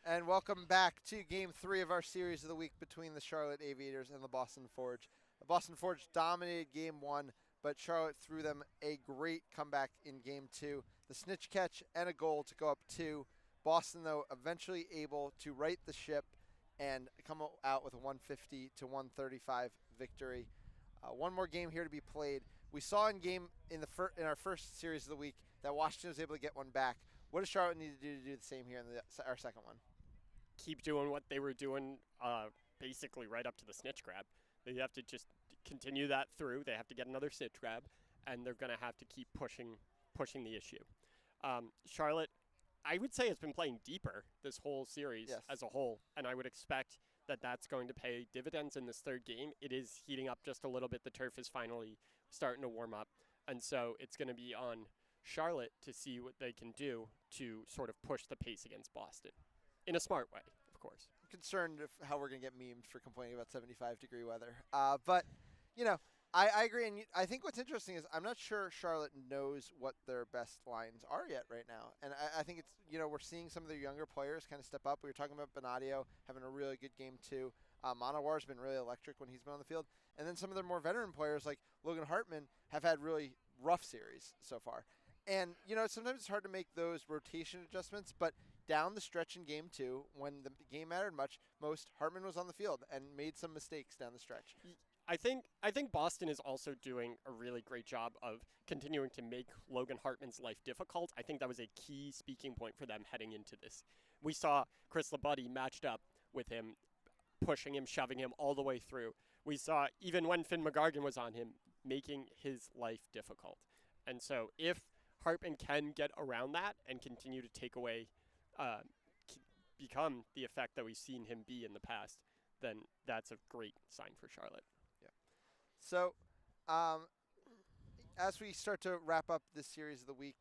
And welcome back to Game 3 of our series of the week between the Charlotte Aviators and the Boston Forge. The Boston Forge dominated Game 1, but Charlotte threw them a great comeback in Game 2. The snitch catch and a goal to go up 2. Boston, though, eventually able to right the ship and come out with a 150 to 135 victory. One more game here to be played. We saw in our first series of the week that Washington was able to get one back. What does Charlotte need to do the same here in our second one? Keep doing what they were doing basically right up to the snitch grab. They have to just continue that through. They have to get another snitch grab, and they're going to have to keep pushing the issue. Charlotte, I would say, has been playing deeper this whole series as a whole, and I would expect that that's going to pay dividends in this third game. It is heating up just a little bit. The turf is finally starting to warm up, and so it's going to be on Charlotte to see what they can do to sort of push the pace against Boston. In a smart way, of course. I'm concerned how we're going to get memed for complaining about 75-degree weather. But, I agree. And I think what's interesting is I'm not sure Charlotte knows what their best lines are yet right now. And I think it's, we're seeing some of their younger players kind of step up. We were talking about Benadio having a really good game too. Manawar's been really electric when he's been on the field. And then some of their more veteran players like Logan Hartman have had really rough series so far. And, sometimes it's hard to make those rotation adjustments, but down the stretch in Game 2, when the game mattered most, Hartman was on the field and made some mistakes down the stretch. I think Boston is also doing a really great job of continuing to make Logan Hartman's life difficult. I think that was a key speaking point for them heading into this. We saw Chris Labuddy matched up with him, pushing him, shoving him all the way through. We saw, even when Finn McGargan was on him, making his life difficult. And so if Hartman can get around that and continue to take away become the effect that we've seen him be in the past, then that's a great sign for Charlotte. Yeah. So, as we start to wrap up this series of the week,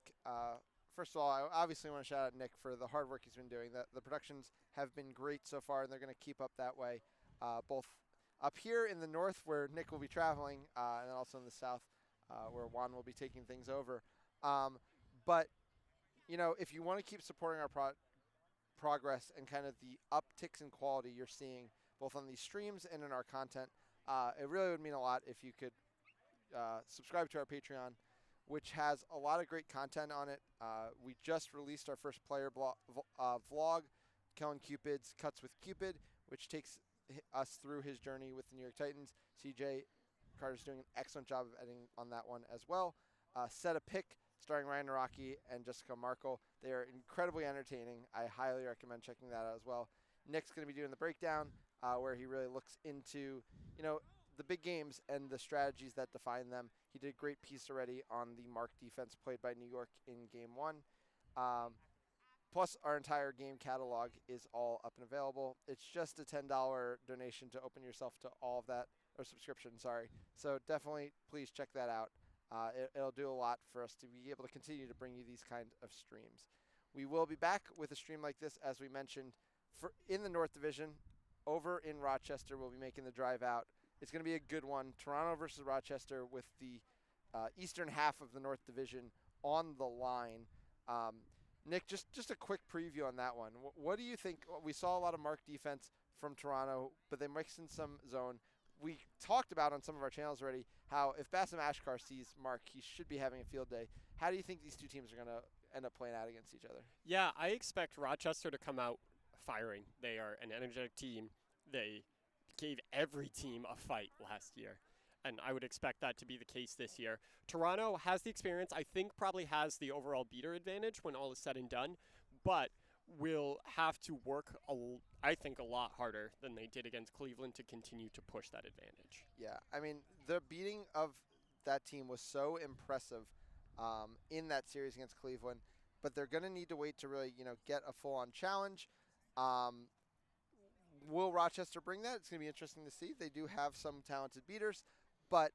first of all, I obviously want to shout out Nick for the hard work he's been doing. The productions have been great so far, and they're going to keep up that way, both up here in the north, where Nick will be traveling, and then also in the south, where Juan will be taking things over. But, if you want to keep supporting our progress and kind of the upticks in quality you're seeing both on these streams and in our content, it really would mean a lot if you could subscribe to our Patreon, which has a lot of great content on it. We just released our first player vlog, Kellen Cupid's Cuts with Cupid, which takes us through his journey with the New York Titans. CJ Carter's doing an excellent job of editing on that one as well. Set a Pick, starring Ryan Naraki and Jessica Markle. They are incredibly entertaining. I highly recommend checking that out as well. Nick's going to be doing the breakdown, where he really looks into, the big games and the strategies that define them. He did a great piece already on the mark defense played by New York in Game 1. Plus, our entire game catalog is all up and available. It's just a $10 donation to open yourself to all of that, or subscription, sorry. So definitely, please check that out. It'll do a lot for us to be able to continue to bring you these kind of streams. We will be back with a stream like this, as we mentioned, in the North Division. Over in Rochester, we'll be making the drive out. It's going to be a good one. Toronto versus Rochester with the eastern half of the North Division on the line. Nick, just a quick preview on that one. What do you think? We saw a lot of mark defense from Toronto, but they mixed in some zone. We talked about on some of our channels already how if Bassam Ashkar sees Mark, he should be having a field day. How do you think these two teams are going to end up playing out against each other? Yeah, I expect Rochester to come out firing. They are an energetic team. They gave every team a fight last year, and I would expect that to be the case this year. Toronto has the experience. I think probably has the overall beater advantage when all is said and done, but will have to work, I think, a lot harder than they did against Cleveland to continue to push that advantage. Yeah, I mean, the beating of that team was so impressive in that series against Cleveland, but they're going to need to wait to really, get a full-on challenge. Will Rochester bring that? It's going to be interesting to see. They do have some talented beaters, but,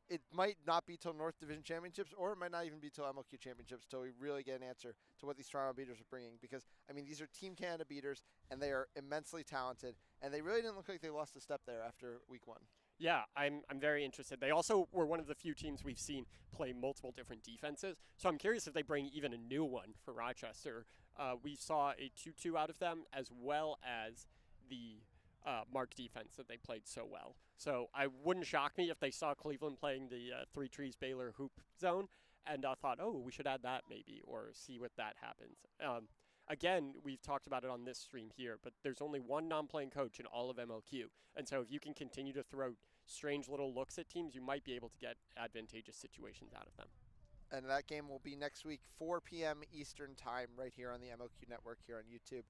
it might not be till North Division Championships, or it might not even be till MLQ Championships till we really get an answer to what these Toronto beaters are bringing. Because, these are Team Canada beaters, and they are immensely talented, and they really didn't look like they lost a step there after week 1. Yeah, I'm very interested. They also were one of the few teams we've seen play multiple different defenses, so I'm curious if they bring even a new one for Rochester We saw a 2-2 out of them, as well as the mark defense that they played so well. So I wouldn't shock me if they saw Cleveland playing the Three Trees Baylor hoop zone and thought, oh, we should add that maybe, or see what that happens. Again, we've talked about it on this stream here, but there's only one non-playing coach in all of MLQ. And so if you can continue to throw strange little looks at teams, you might be able to get advantageous situations out of them. And that game will be next week, 4 p.m. Eastern Time, right here on the MLQ Network here on YouTube.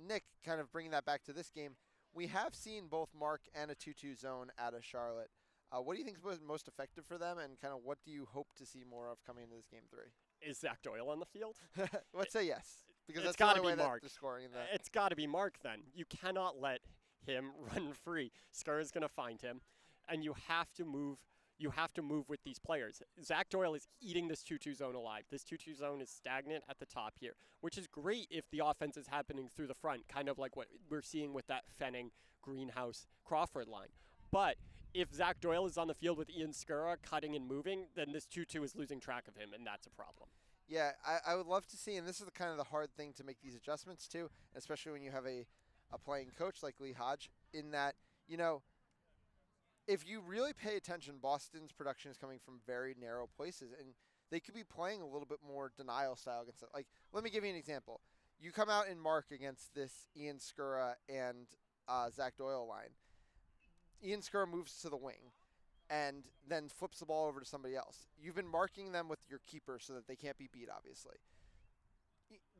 Nick, kind of bringing that back to this game, we have seen both Mark and a 2-2 zone out of Charlotte. What do you think was most effective for them, and kind of what do you hope to see more of coming into this game 3? Is Zach Doyle on the field? Let's say yes, because It's that's the gotta only way be that Mark. they're scoring in that. It's got to be Mark then. You cannot let him run free. Skur is going to find him, and you have to move. You have to move with these players. Zach Doyle is eating this 2-2 zone alive. This 2-2 zone is stagnant at the top here, which is great if the offense is happening through the front, kind of like what we're seeing with that Fenning, Greenhouse, Crawford line. But if Zach Doyle is on the field with Ian Skura cutting and moving, then this 2-2 is losing track of him, and that's a problem. Yeah, I would love to see, and this is kind of the hard thing to make these adjustments to, especially when you have a playing coach like Lee Hodge, in that, if you really pay attention, Boston's production is coming from very narrow places, and they could be playing a little bit more denial style against it. Like, let me give you an example. You come out in Mark against this Ian Skura and Zach Doyle line. Ian Skura moves to the wing and then flips the ball over to somebody else. You've been marking them with your keeper so that they can't be beat, obviously.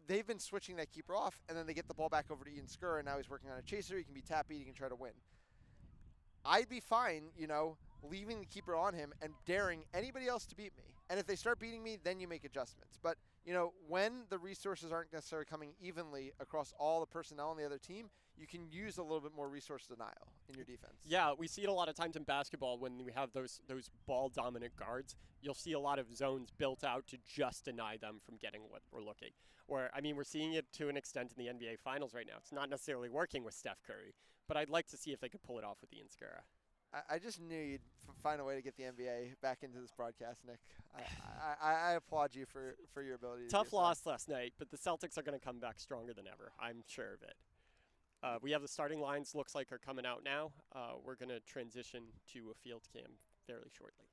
They've been switching that keeper off, and then they get the ball back over to Ian Skura, and now he's working on a chaser. He can be tap beat. He can try to win. I'd be fine, leaving the keeper on him and daring anybody else to beat me. And if they start beating me, then you make adjustments. But, when the resources aren't necessarily coming evenly across all the personnel on the other team, you can use a little bit more resource denial in your defense. Yeah, we see it a lot of times in basketball when we have those ball-dominant guards. You'll see a lot of zones built out to just deny them from getting what we're looking. We're seeing it to an extent in the NBA Finals right now. It's not necessarily working with Steph Curry, but I'd like to see if they could pull it off with Ian Skura. I just knew you'd find a way to get the NBA back into this broadcast, Nick. I applaud you for your ability to Tough do so. loss last night, but the Celtics are going to come back stronger than ever. I'm sure of it. We have the starting lines, looks like, are coming out now. We're going to transition to a field cam fairly shortly.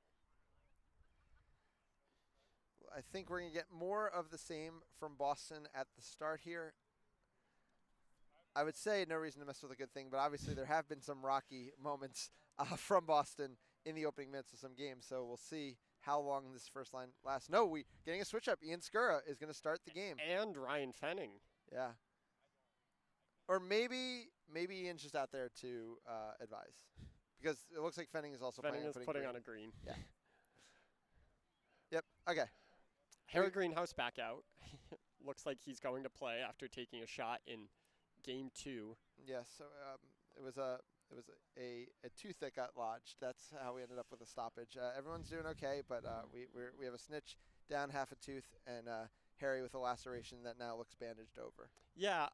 I think we're going to get more of the same from Boston at the start here. I would say no reason to mess with a good thing, but obviously there have been some rocky moments from Boston in the opening minutes of some games, so we'll see how long this first line lasts. No, we getting a switch up. Ian Skura is going to start the game. And Ryan Fenning. Yeah. Or maybe Ian's just out there to advise, because it looks like Fenning is also Fenning is putting green. on a green. Yeah. Yep. Okay. Harry Greenhouse back out. Looks like he's going to play after taking a shot in Game 2. Yes. So it was a tooth that got lodged. That's how we ended up with a stoppage. Everyone's doing okay, but we have a snitch down half a tooth, and Harry with a laceration that now looks bandaged over. Yeah.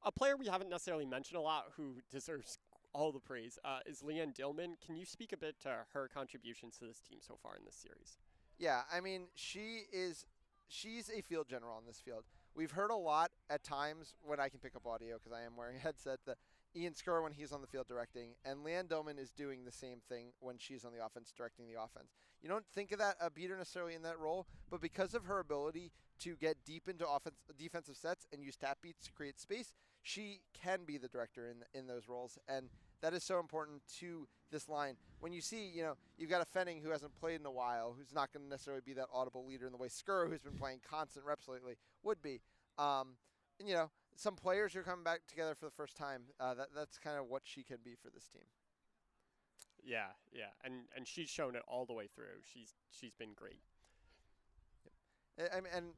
A player we haven't necessarily mentioned a lot who deserves all the praise is Leanne Dillman. Can you speak a bit to her contributions to this team so far in this series? Yeah, I mean, she's a field general on this field. We've heard a lot at times when I can pick up audio because I am wearing a headset, that Ian Skura when he's on the field directing, and Leanne Dillman is doing the same thing when she's on the offense directing the offense. You don't think of that a beater necessarily in that role, but because of her ability to get deep into defensive sets and use tap beats to create space, she can be the director in those roles, and that is so important to this line. When you see, you've got a Fenning who hasn't played in a while, who's not going to necessarily be that audible leader in the way Skura, who's been playing constant reps lately, would be. And, some players who are coming back together for the first time. That's kind of what she can be for this team. Yeah, and she's shown it all the way through. She's been great.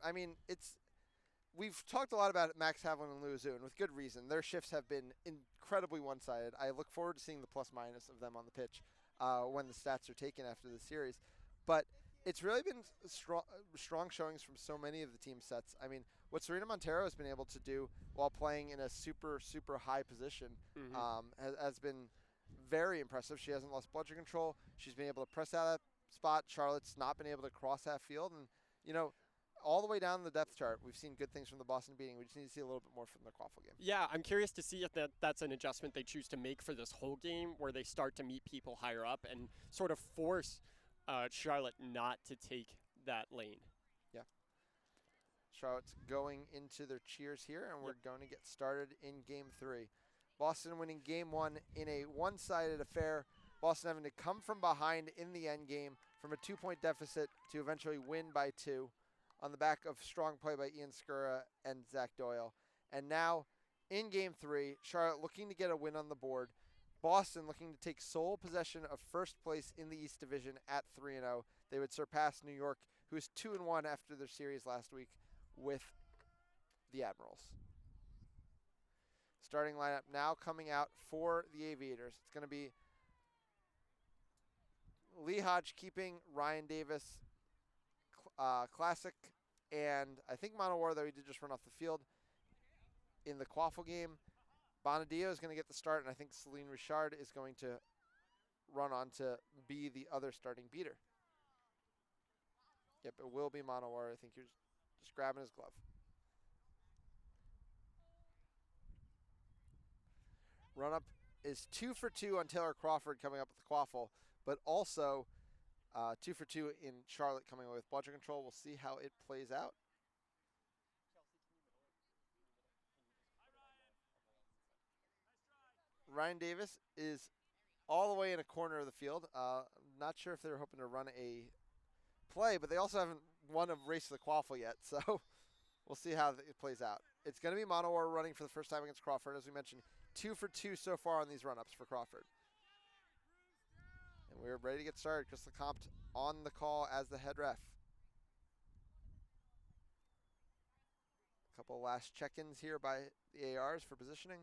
I mean, we've talked a lot about Max Havlin and Lou Azun with good reason. Their shifts have been incredibly one-sided. I look forward to seeing the plus-minus of them on the pitch when the stats are taken after the series. But it's really been strong showings from so many of the team sets. I mean, what Serena Montero has been able to do while playing in a super, super high position has been very impressive. She hasn't lost bloodsher control. She's been able to press out that spot. Charlotte's not been able to cross half field. And, all the way down the depth chart, we've seen good things from the Boston beating. We just need to see a little bit more from the Quaffle game. Yeah, I'm curious to see if that's an adjustment they choose to make for this whole game, where they start to meet people higher up and sort of force Charlotte not to take that lane. Yeah. Charlotte's going into their cheers here, and we're going to get started in Game 3. Boston winning Game 1 in a one-sided affair. Boston having to come from behind in the end game from a 2-point deficit to eventually win by 2 on the back of strong play by Ian Skura and Zach Doyle. And now in Game 3, Charlotte looking to get a win on the board. Boston looking to take sole possession of first place in the East Division at 3-0. They would surpass New York, who is 2-1 after their series last week with the Admirals. Starting lineup now coming out for the Aviators. It's going to be Lee Hodge keeping Ryan Davis, Classic, and I think Monowar, though he did just run off the field in the Quaffle game. Bonadio is going to get the start, and I think Celine Richard is going to run on to be the other starting beater. Yep, it will be Monowar. I think he was just grabbing his glove. Run-up is 2 for 2 on Taylor Crawford coming up with the Quaffle, but also 2 for 2 in Charlotte coming away with bludger control. We'll see how it plays out. Ryan Davis is all the way in a corner of the field. Not sure if they were hoping to run a play, but they also haven't won a race to the Quaffle yet, so we'll see how it plays out. It's going to be Monowar running for the first time against Crawford. As we mentioned, 2 for 2 so far on these run-ups for Crawford. And we're ready to get started. Chris Lecomte on the call as the head ref. A couple last check-ins here by the ARs for positioning.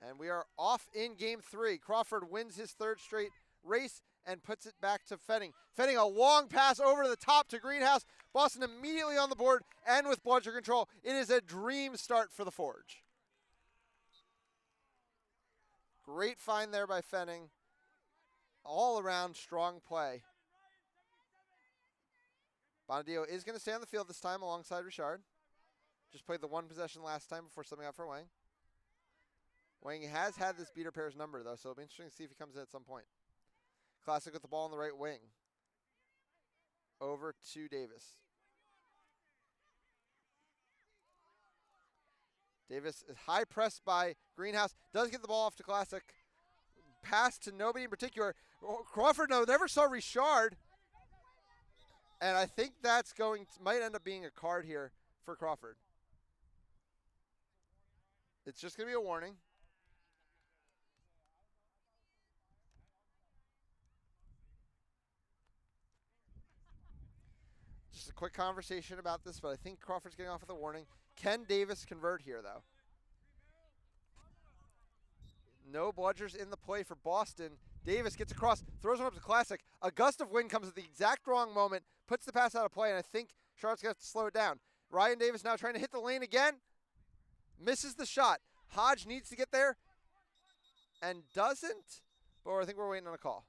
And we are off in Game 3. Crawford wins his third straight race and puts it back to Fenning. Fenning, a long pass over the top to Greenhouse. Boston immediately on the board and with bludger control. It is a dream start for the Forge. Great find there by Fenning. All around strong play. Bonadio is going to stay on the field this time alongside Richard. Just played the one possession last time before subbing out for Wang. Wang has had this beater pair's number, though, so it'll be interesting to see if he comes in at some point. Classic with the ball on the right wing. Over to Davis. Davis is high pressed by Greenhouse. Does get the ball off to Classic. Pass to nobody in particular. Crawford, no, never saw Richard. And I think that's might end up being a card here for Crawford. It's just going to be a warning. Just a quick conversation about this, but I think Crawford's getting off with a warning. Can Davis convert here, though? No bludgers in the play for Boston. Davis gets across, throws him up to Classic. A gust of wind comes at the exact wrong moment, puts the pass out of play, and I think Charlotte's going to have to slow it down. Ryan Davis now trying to hit the lane again. Misses the shot. Hodge needs to get there and doesn't, but I think we're waiting on a call.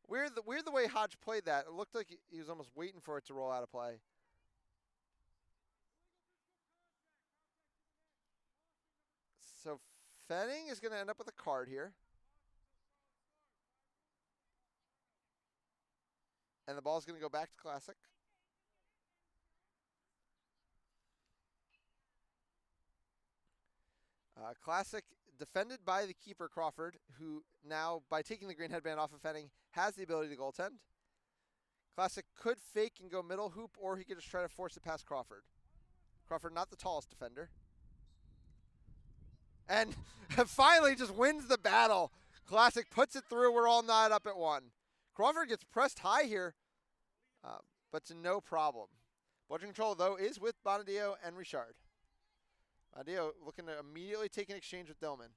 Weird the way Hodge played that. It looked like he was almost waiting for it to roll out of play. So Fenning is going to end up with a card here. And the ball's going to go back to Classic. Classic defended by the keeper, Crawford, who now, by taking the green headband off of Fenning, has the ability to goaltend. Classic could fake and go middle hoop, or he could just try to force it past Crawford. Crawford, not the tallest defender. And finally just wins the battle. Classic puts it through. We're all knotted up at 1. Crawford gets pressed high here, but to no problem. Bludger control, though, is with Bonadio and Richard. Bonadio looking to immediately take an exchange with Dillman.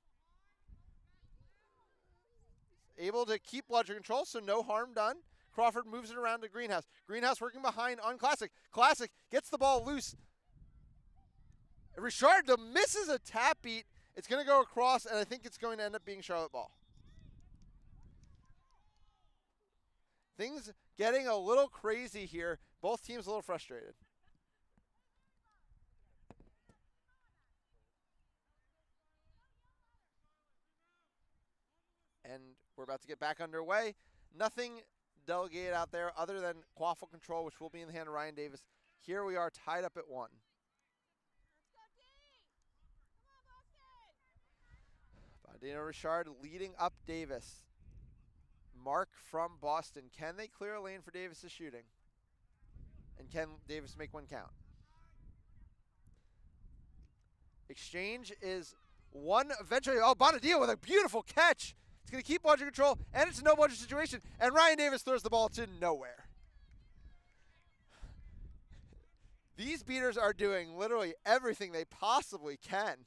Able to keep bludger control, so no harm done. Crawford moves it around to Greenhouse. Greenhouse working behind on Classic. Classic gets the ball loose. Richard though misses a tap beat. It's going to go across, and I think it's going to end up being Charlotte ball. Things getting a little crazy here. Both teams a little frustrated. And we're about to get back underway. Nothing delegated out there other than quaffle control, which will be in the hand of Ryan Davis. Here we are tied up at 1. Badino Richard leading up Davis. Mark from Boston. Can they clear a lane for Davis' shooting? And can Davis make one count? Exchange is one eventually. Oh, Bonadillo with a beautiful catch. It's going to keep budget control, and it's a no-budget situation. And Ryan Davis throws the ball to nowhere. These beaters are doing literally everything they possibly can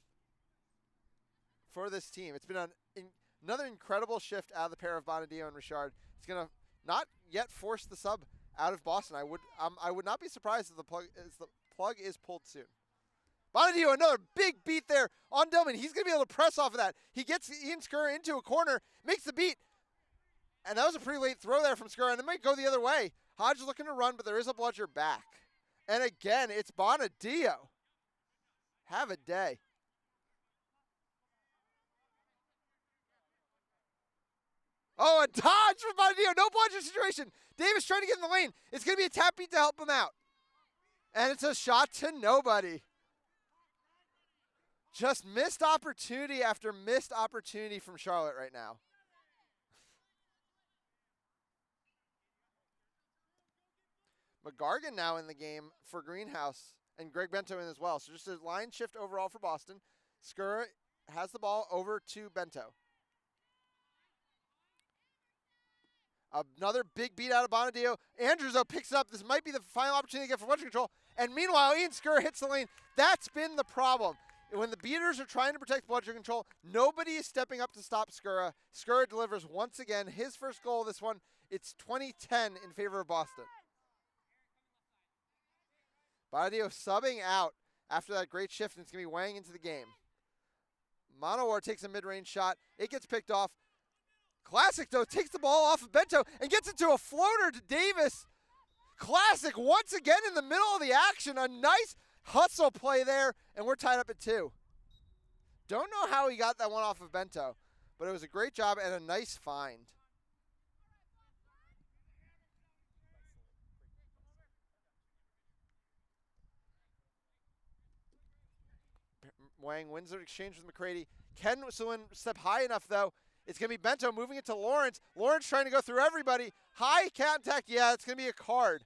for this team. It's been another incredible shift out of the pair of Bonadillo and Richard. It's going to not yet force the sub out of Boston. I would not be surprised if the plug is pulled soon. Bonadillo, another big beat there on Dillman. He's going to be able to press off of that. He gets Ian Skur into a corner, makes the beat. And that was a pretty late throw there from Skur, and it might go the other way. Hodge is looking to run, but there is a bludger back. And again, it's Bonadillo. Have a day. Oh, a dodge from Bonadillo. No bludger situation. Davis trying to get in the lane. It's going to be a tap beat to help him out. And it's a shot to nobody. Just missed opportunity after missed opportunity from Charlotte right now. McGargan now in the game for Greenhouse, and Greg Bento in as well. So just a line shift overall for Boston. Skur has the ball over to Bento. Another big beat out of Bonadillo. Andrews, though, picks it up. This might be the final opportunity to get for budget control. And meanwhile, Ian Skur hits the lane. That's been the problem. When the beaters are trying to protect budget control, nobody is stepping up to stop Skura. Skura delivers once again his first goal of this one. It's 20-10 in favor of Boston. Bonadillo subbing out after that great shift, and it's going to be Wang into the game. Monowar takes a mid-range shot. It gets picked off. Classic, though, takes the ball off of Bento and gets it to a floater to Davis. Classic once again in the middle of the action. A nice hustle play there, and we're tied up at 2. Don't know how he got that one off of Bento, but it was a great job and a nice find. Wang wins the exchange with McCready. Ken Sewin step high enough, though. It's going to be Bento moving it to Lawrence. Lawrence trying to go through everybody. High contact. Yeah, it's going to be a card.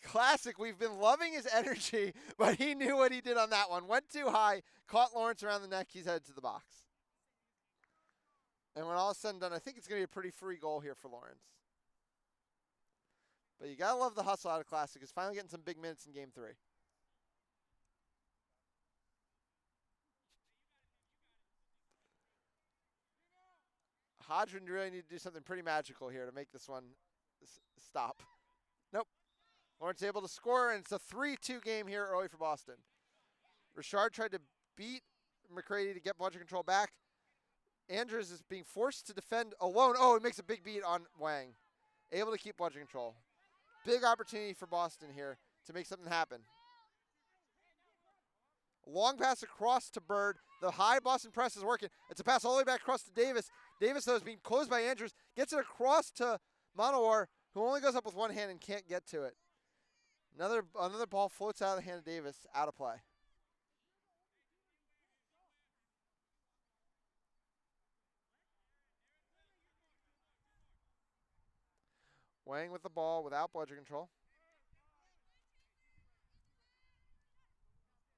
Classic. We've been loving his energy, but he knew what he did on that one. Went too high, caught Lawrence around the neck. He's headed to the box. And when all is said and done, I think it's going to be a pretty free goal here for Lawrence. But you got to love the hustle out of Classic. He's finally getting some big minutes in Game 3. Hodge would really need to do something pretty magical here to make this one stop. Nope. Lawrence able to score, and it's a 3-2 game here early for Boston. Richard tried to beat McCready to get budget control back. Andrews is being forced to defend alone. Oh, it makes a big beat on Wang. Able to keep budget control. Big opportunity for Boston here to make something happen. Long pass across to Bird. The high Boston press is working. It's a pass all the way back across to Davis. Davis, though, is being closed by Andrews. Gets it across to Monowar, who only goes up with one hand and can't get to it. Another ball floats out of the hand of Davis, out of play. Wang with the ball without budget control.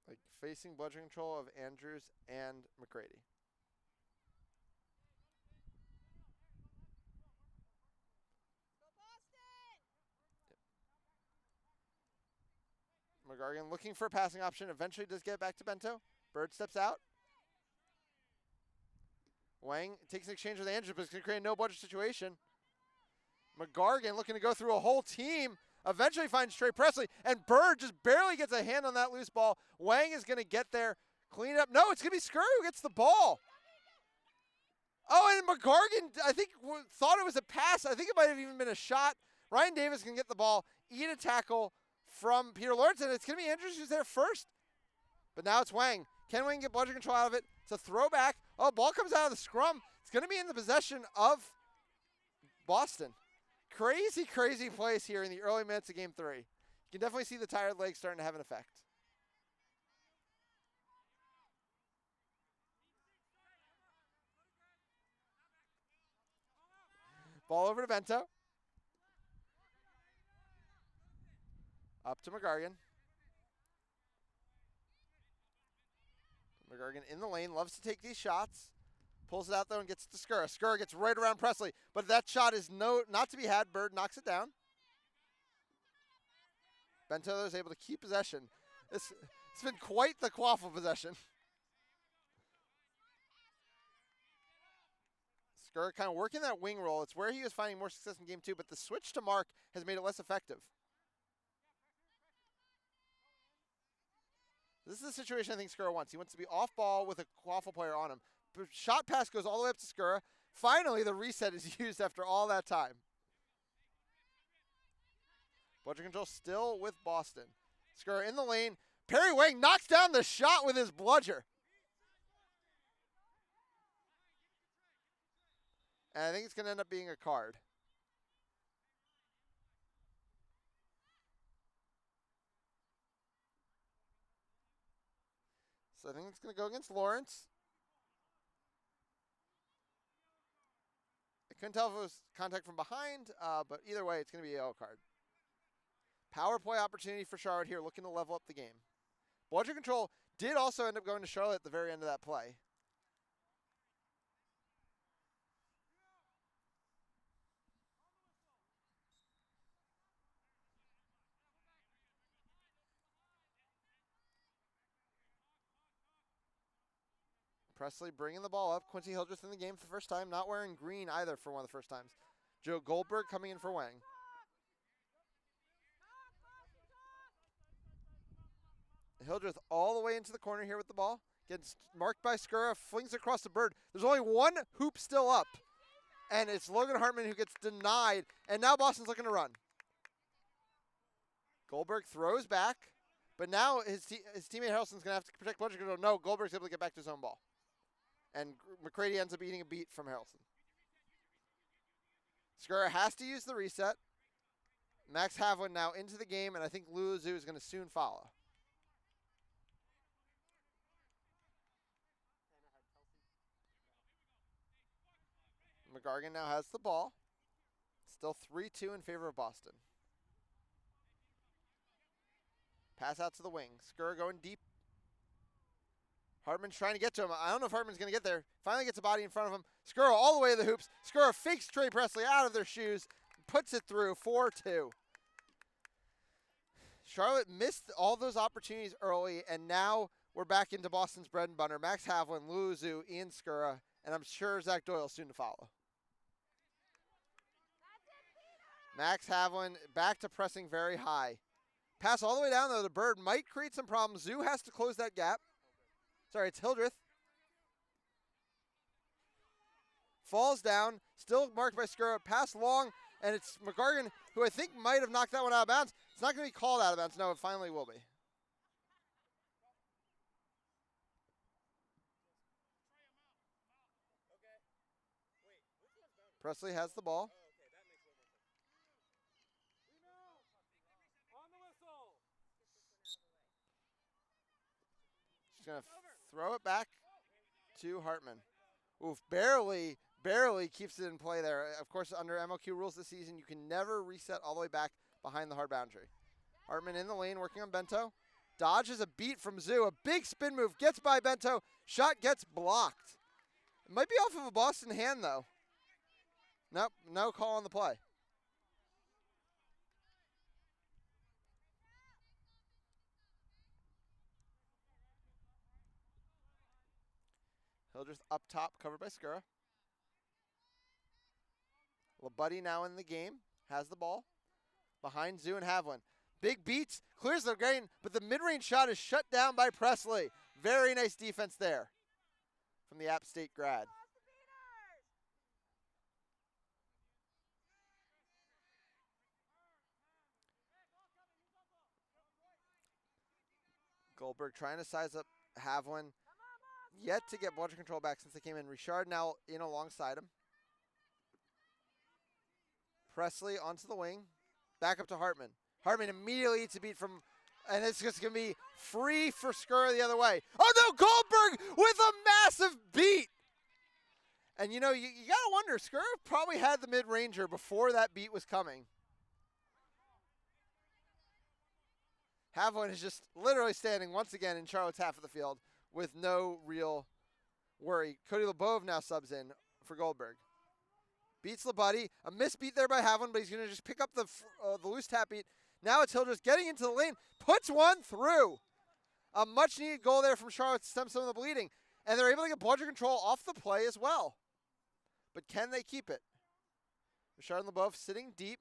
Like facing budget control of Andrews and McCready. McGargan looking for a passing option. Eventually does get it back to Bento. Bird steps out. Wang takes an exchange with Andrews, but it's going to create a no-budget situation. McGargan looking to go through a whole team Eventually finds Trey Presley, and Bird just barely gets a hand on that loose ball. Wang is going to get there, clean it up. No, it's going to be Skur who gets the ball. Oh, and McGargan, I think, thought it was a pass. I think it might have even been a shot. Ryan Davis can get the ball, eat a tackle from Peter Lawrence, and it's going to be Andrews who's there first. But now it's Wang. Can Wang get bludger control out of it? It's a throwback. Oh, ball comes out of the scrum. It's going to be in the possession of Boston. Crazy, crazy plays here in the early minutes of Game 3. You can definitely see the tired legs starting to have an effect. Ball over to Bento. Up to McGargan. McGargan in the lane, loves to take these shots. Pulls it out, though, and gets it to Skura. Skura gets right around Presley, but that shot is not to be had. Bird knocks it down. Bento is able to keep possession. It's been quite the quaffle possession. Skura kind of working that wing roll. It's where he was finding more success in Game 2, but the switch to Mark has made it less effective. This is the situation I think Skura wants. He wants to be off ball with a quaffle player on him. Shot pass goes all the way up to Skura. Finally, the reset is used after all that time. Bludger control still with Boston. Skura in the lane. Perry Wang knocks down the shot with his bludger. And I think it's going to end up being a card. So I think it's going to go against Lawrence. I couldn't tell if it was contact from behind, but either way, it's going to be a yellow card. Power play opportunity for Charlotte here, looking to level up the game. Bludger control did also end up going to Charlotte at the very end of that play. Presley bringing the ball up. Quincy Hildreth in the game for the first time. Not wearing green either for one of the first times. Joe Goldberg coming in for Wang. Hildreth all the way into the corner here with the ball. Gets marked by Skura. Flings across the Bird. There's only one hoop still up. And it's Logan Hartman who gets denied. And now Boston's looking to run. Goldberg throws back. But now his teammate Harrelson's going to have to protect Bludger control. No, Goldberg's able to get back to his own ball. And McCready ends up eating a beat from Harrelson. Skura has to use the reset. Max Havlin now into the game, and I think Luluzu is going to soon follow. McGargan now has the ball. Still 3-2 in favor of Boston. Pass out to the wing. Skura going deep. Hartman's trying to get to him. I don't know if Hartman's going to get there. Finally gets a body in front of him. Skura all the way to the hoops. Skura fakes Trey Presley out of their shoes. Puts it through. 4-2. Charlotte missed all those opportunities early, and now we're back into Boston's bread and butter. Max Havlin, Luluzu, Ian Skura, and I'm sure Zach Doyle soon to follow. Max Havlin back to pressing very high. Pass all the way down, though. The Bird might create some problems. Zoo has to close that gap. Sorry, it's Hildreth. Falls down, still marked by Skura. Pass long, and it's McGargan, who I think might have knocked that one out of bounds. It's not going to be called out of bounds. No, it finally will be. Presley has the ball. She's going to throw it back to Hartman. Oof, barely keeps it in play there. Of course, under MLQ rules this season, you can never reset all the way back behind the hard boundary. Hartman in the lane, working on Bento. Dodges a beat from Zoo. A big spin move, gets by Bento. Shot gets blocked. It might be off of a Boston hand, though. Nope, no call on the play. Hildreth up top, covered by Skura. Labuddy now in the game, has the ball. behind Zoo and Havlin. Big beats, clears the grain, but the mid-range shot is shut down by Presley. Very nice defense there from the App State grad. Goldberg trying to size up Havlin. Yet to get ball control back since they came in. Richard now in alongside him. Presley onto the wing. Back up to Hartman. Hartman immediately eats a beat from, and it's just going to be free for Skura the other way. Oh no, Goldberg with a massive beat. And you know, you got to wonder, Skura probably had the mid-ranger before that beat was coming. Havlin is just literally standing once again in Charlotte's half of the field with no real worry. Cody Lebov now subs in for Goldberg. Beats Labuddy. A misbeat there by Havlin, but he's going to just pick up the loose tap beat. Now it's Hildreth getting into the lane. Puts one through. A much-needed goal there from Charlotte to stem some of the bleeding. And they're able to get bludger control off the play as well. But can they keep it? Richard and Lebov sitting deep.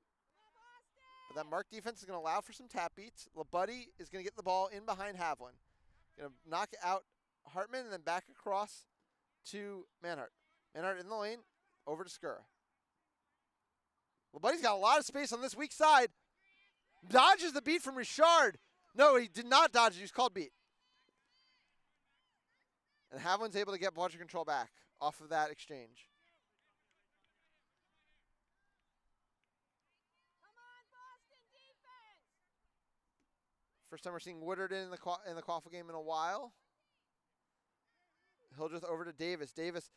But that mark defense is going to allow for some tap beats. Labuddy is going to get the ball in behind Havlin. Going to knock out Hartman and then back across to Manhart. Manhart in the lane, over to Skura. Labuddy's got a lot of space on this weak side. Dodges the beat from Richard. No, he did not dodge it. He was called beat. And Havlin's able to get bludger control back off of that exchange. First time we're seeing Woodard in the quaffle game in a while. Hildreth over to Davis. Davis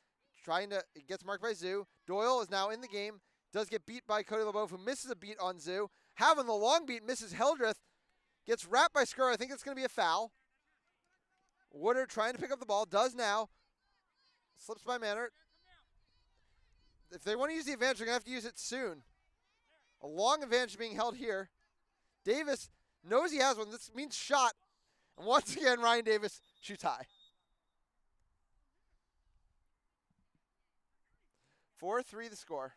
trying to, gets marked by Zoo. Doyle is now in the game. Does get beat by Cody Lebov, who misses a beat on Zoo. Having the long beat, misses Hildreth. Gets wrapped by Skura. I think it's going to be a foul. Woodard trying to pick up the ball. Does now. Slips by Manhart. If they want to use the advantage, they're going to have to use it soon. A long advantage being held here. Davis knows he has one. This means shot. And once again, Ryan Davis shoots high. 4-3 the score.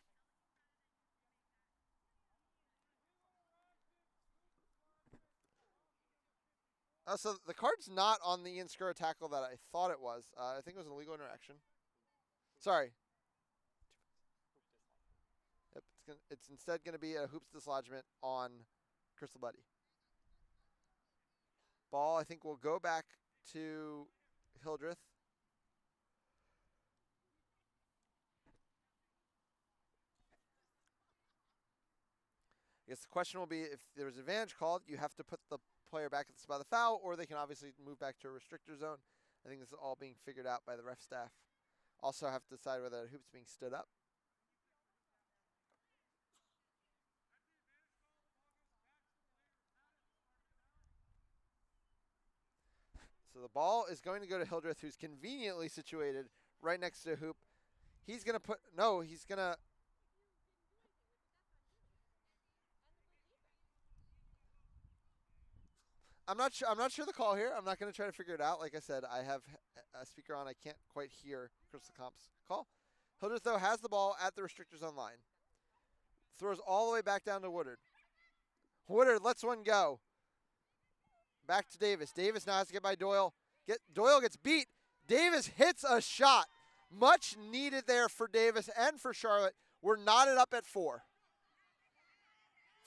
So the card's not on the Ian Skura tackle that I thought it was. I think it was an illegal interaction. Sorry. Yep, it's instead going to be a hoops dislodgement on Crystal Buddy. Ball, I think, will go back to Hildreth. I guess the question will be, if there's advantage called, you have to put the player back at the spot of the foul, or they can obviously move back to a restrictor zone. I think this is all being figured out by the ref staff. Also have to decide whether the hoop's being stood up. So the ball is going to go to Hildreth, who's conveniently situated right next to a hoop. He's going to put, no, he's going to, I'm not sure the call here. I'm not going to try to figure it out. Like I said, I have a speaker on. I can't quite hear Crystal Comp's call. Hildreth, though, has the ball at the restrictor zone line. Throws all the way back down to Woodard. Woodard lets one go. Back to Davis. Davis now has to get by Doyle. Doyle gets beat. Davis hits a shot. Much needed there for Davis and for Charlotte. We're knotted up at 4.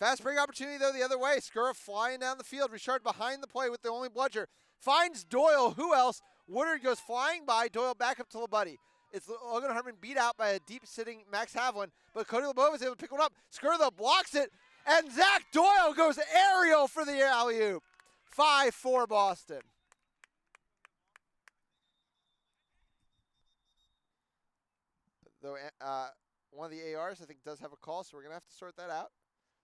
Fast break opportunity, though, the other way. Skura flying down the field. Richard behind the play with the only bludger. Finds Doyle. Who else? Woodard goes flying by. Doyle back up to Labuddy. It's Logan Hartman beat out by a deep-sitting Max Havlin, but Cody Lebov is able to pick one up. Skura, though, blocks it, and Zach Doyle goes aerial for the alley-oop. 5-4 Boston. Though one of the ARs, I think, does have a call, so we're going to have to sort that out.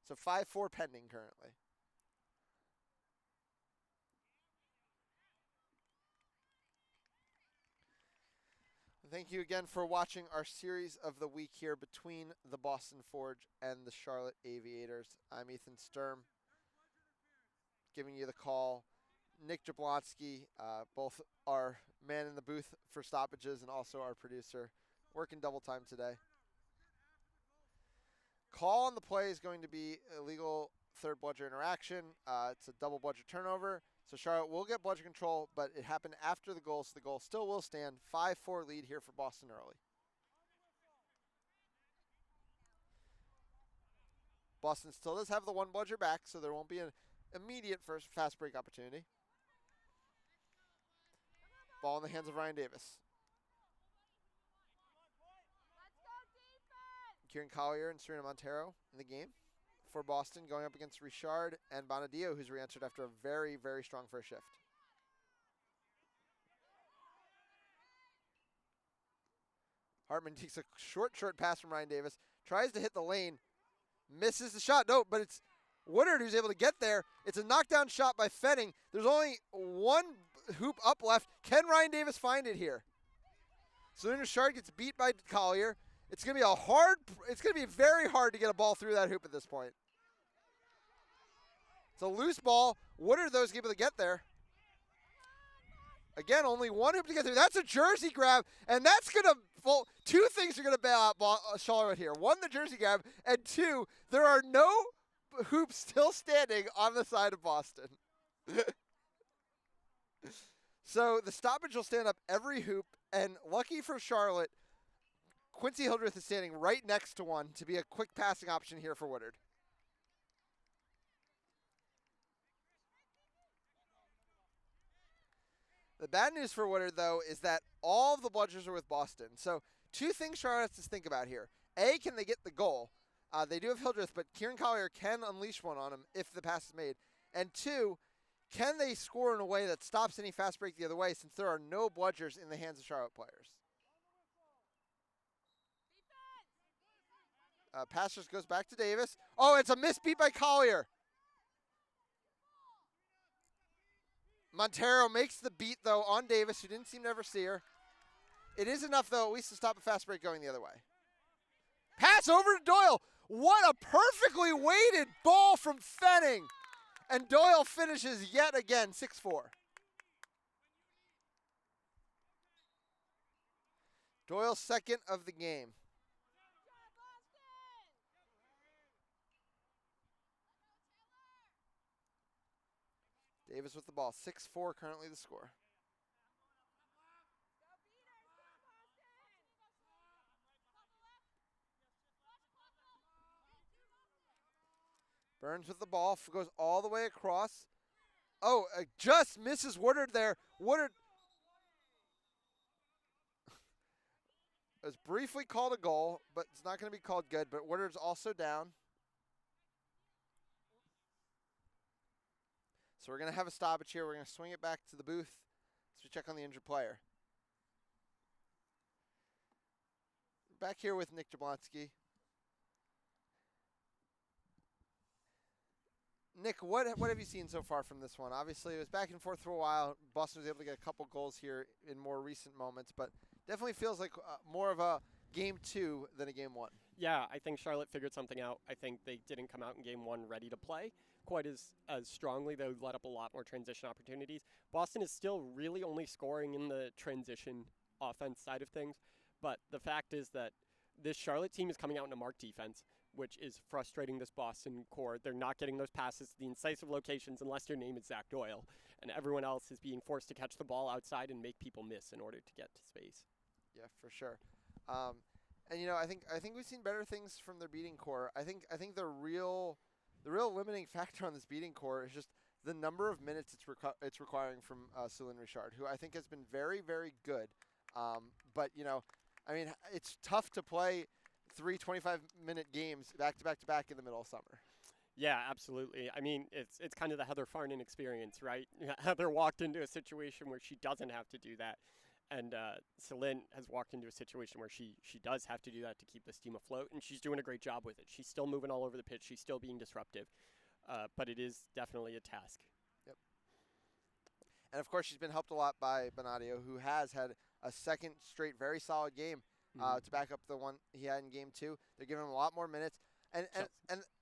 So 5-4 pending currently. Thank you again for watching our series of the week here between the Boston Forge and the Charlotte Aviators. I'm Ethan Sturm, giving you the call. Nick Jablonski, both our man in the booth for stoppages and also our producer, working double time today. Call on the play is going to be illegal third bludger interaction. It's a double bludger turnover. So Charlotte will get bludger control, but it happened after the goal, so the goal still will stand. 5-4 lead here for Boston early. Boston still does have the one bludger back, so there won't be an immediate first fast break opportunity. Ball in the hands of Ryan Davis. Kieran Collier and Serena Montero in the game for Boston, going up against Richard and Bonadio, who's re-entered after a very, very strong first shift. Hartman takes a short pass from Ryan Davis, tries to hit the lane, misses the shot. No, but it's Woodard who's able to get there. It's a knockdown shot by Fetting. There's only one hoop up left. Can Ryan Davis find it here? Celine Richard gets beat by Collier. It's going to be very hard to get a ball through that hoop at this point. It's a loose ball. Woodard, though, is able to get there. Again, only one hoop to get through. That's a jersey grab, and that's going to, well, two things are going to bail out Charlotte here. One, the jersey grab, and two, there are no hoops still standing on the side of Boston. So the stoppage will stand up every hoop, and lucky for Charlotte, Quincy Hildreth is standing right next to one to be a quick passing option here for Woodard. The bad news for Woodard, though, is that all of the bludgers are with Boston. So two things Charlotte has to think about here. A, can they get the goal? They do have Hildreth, but Kieran Collier can unleash one on him if the pass is made. And two, can they score in a way that stops any fast break the other way, since there are no bludgers in the hands of Charlotte players? Pass just goes back to Davis. Oh, it's a missed beat by Collier. Montero makes the beat, though, on Davis, who didn't seem to ever see her. It is enough, though, at least to stop a fast break going the other way. Pass over to Doyle. What a perfectly weighted ball from Fenning. And Doyle finishes yet again, 6-4. Doyle's second of the game. Davis with the ball. 6-4 currently the score. Burns with the ball. Goes all the way across. Oh, just misses Woodard there. Woodard was briefly called a goal, but it's not going to be called good. But Woodard's also down. So we're going to have a stoppage here. We're going to swing it back to the booth as we check on the injured player. Back here with Nick Jablonski. Nick, what have you seen so far from this one? Obviously, it was back and forth for a while. Boston was able to get a couple goals here in more recent moments, but definitely feels like more of a game two than a game one. Yeah, I think Charlotte figured something out. I think they didn't come out in game one ready to play quite as strongly. They let up a lot more transition opportunities. Boston is still really only scoring in the transition offense side of things, but the fact is that this Charlotte team is coming out in a marked defense, which is frustrating this Boston core. They're not getting those passes to the incisive locations unless your name is Zach Doyle, and everyone else is being forced to catch the ball outside and make people miss in order to get to space. Yeah, for sure. And you know, I think we've seen better things from their beating core. I think the real limiting factor on this beating core is just the number of minutes it's requiring from Celine Richard, who I think has been very, very good. But you know, I mean, it's tough to play 3 25-minute games back to back in the middle of summer. Yeah, absolutely. I mean, it's kind of the Heather Farnan experience, right? Heather walked into a situation where she doesn't have to do that. And Celine has walked into a situation where she does have to do that to keep this team afloat, and she's doing a great job with it. She's still moving all over the pitch. She's still being disruptive, but it is definitely a task. Yep. And, of course, she's been helped a lot by Bonadio, who has had a second straight very solid game to back up the one he had in game two. They're giving him a lot more minutes. And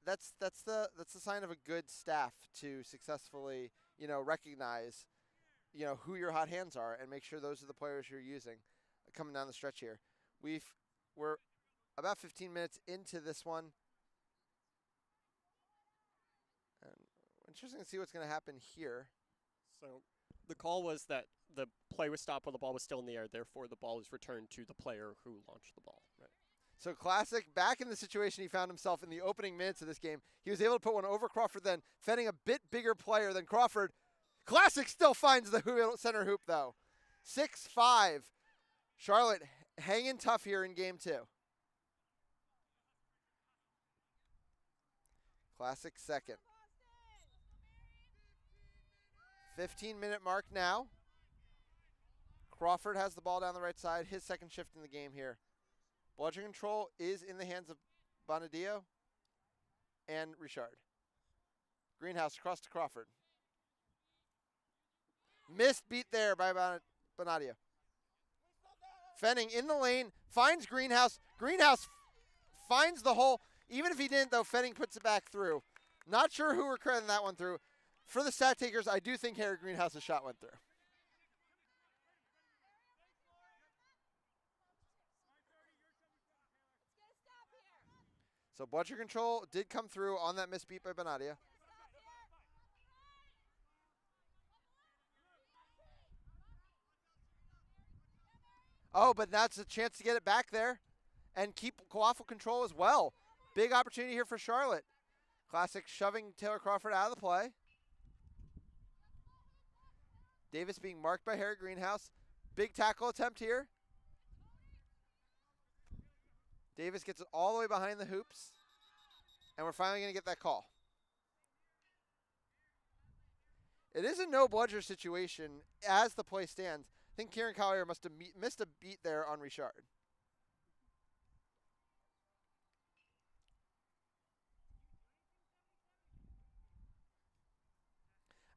that's the sign of a good staff to successfully, you know, recognize, you know, who your hot hands are and make sure those are the players you're using coming down the stretch here. We're about 15 minutes into this one. Interesting to see what's going to happen here. So the call was that the play was stopped while the ball was still in the air. Therefore, the ball is returned to the player who launched the ball. Right. So Classic, back in the situation he found himself in the opening minutes of this game. He was able to put one over Crawford then, fending a bit bigger player than Crawford. Classic still finds the center hoop, though. 6-5. Charlotte hanging tough here in game 2. Classic second. 15-minute mark now. Crawford has the ball down the right side. His second shift in the game here. Bludgeon control is in the hands of Bonadio and Richard. Greenhouse across to Crawford. Missed beat there by Bonadio. Fenning in the lane, finds Greenhouse. Greenhouse finds the hole. Even if he didn't, though, Fenning puts it back through. Not sure who we're crediting that one through. For the stat takers, I do think Harry Greenhouse's shot went through. So bludgeon control did come through on that misbeat by Bonadio. Oh, but that's a chance to get it back there and keep Coaffle control as well. Big opportunity here for Charlotte. Classic shoving Taylor Crawford out of the play. Davis being marked by Harry Greenhouse. Big tackle attempt here. Davis gets it all the way behind the hoops. And we're finally going to get that call. It is a no bludger situation as the play stands. I think Kieran Collier must have missed a beat there on Richard.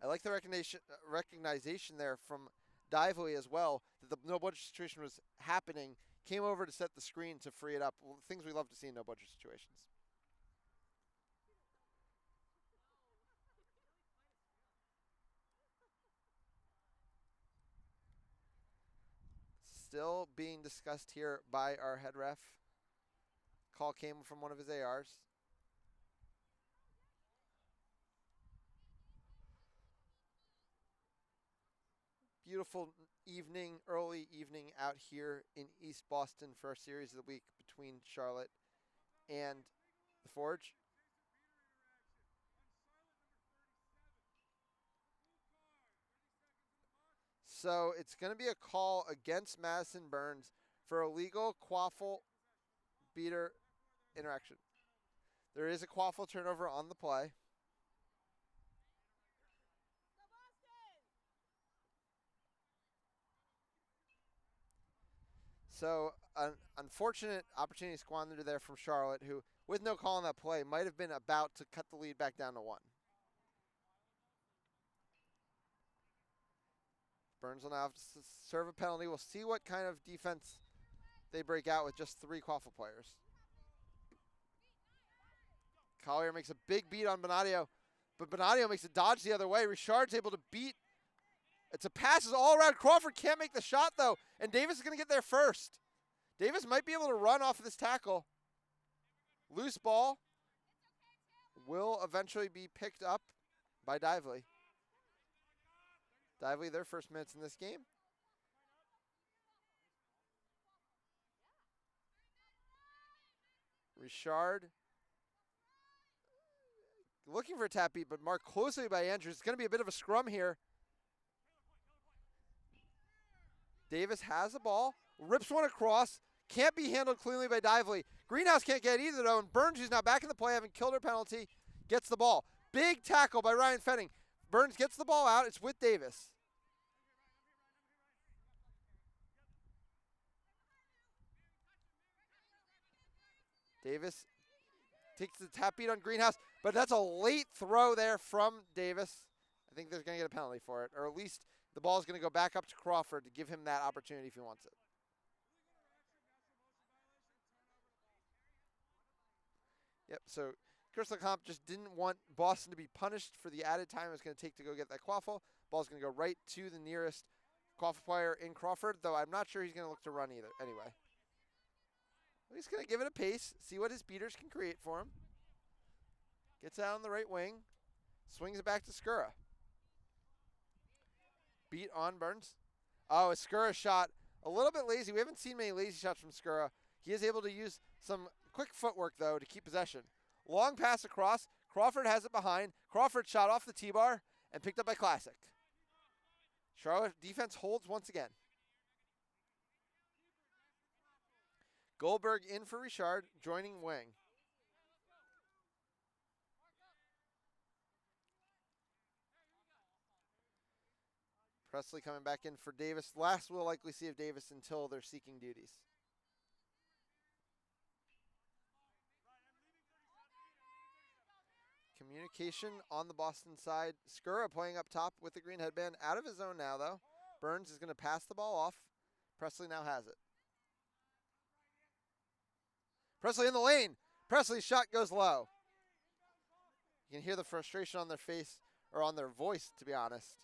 I like the recognition there from Dively as well, that the no bludger situation was happening. Came over to set the screen to free it up. Things we love to see in no bludger situations. Still being discussed here by our head ref. Call came from one of his ARs. Beautiful evening, early evening out here in East Boston for our series of the week between Charlotte and the Forge. So it's going to be a call against Madison Burns for illegal Quaffle beater interaction. There is a Quaffle turnover on the play. So an unfortunate opportunity squandered there from Charlotte, who, with no call on that play, might have been about to cut the lead back down to 1. Burns will now have to serve a penalty. We'll see what kind of defense they break out with just 3 Quaffle players. Collier makes a big beat on Bonadio, but Bonadio makes a dodge the other way. Richard's able to beat. It's a passes all around. Crawford can't make the shot, though, and Davis is going to get there first. Davis might be able to run off of this tackle. Loose ball will eventually be picked up by Dively. Dively, their first minutes in this game. Richard looking for a tap beat, but marked closely by Andrews. It's going to be a bit of a scrum here. Davis has the ball, rips one across, can't be handled cleanly by Dively. Greenhouse can't get either, though, and Burns, who's now back in the play, having killed her penalty, gets the ball. Big tackle by Ryan Fenning. Burns gets the ball out. It's with Davis. Davis takes the tap beat on Greenhouse, but that's a late throw there from Davis. I think they're going to get a penalty for it, or at least the ball is going to go back up to Crawford to give him that opportunity if he wants it. Yep, so Chris LeComp just didn't want Boston to be punished for the added time it was going to take to go get that Quaffle. Ball's going to go right to the nearest Quaffle player in Crawford, though I'm not sure he's going to look to run either. Anyway. He's going to give it a pace, see what his beaters can create for him. Gets out on the right wing. Swings it back to Skura. Beat on Burns. Oh, a Skura shot. A little bit lazy. We haven't seen many lazy shots from Skura. He is able to use some quick footwork, though, to keep possession. Long pass across. Crawford has it behind. Crawford shot off the T-bar and picked up by Classic. Charlotte defense holds once again. Goldberg in for Richard, joining Wang. Presley coming back in for Davis. Last we'll likely see of Davis until they're seeking duties. Communication on the Boston side. Skura playing up top with the green headband. Out of his zone now, though. Burns is going to pass the ball off. Presley now has it. Presley in the lane. Presley's shot goes low. You can hear the frustration on their face, or on their voice, to be honest.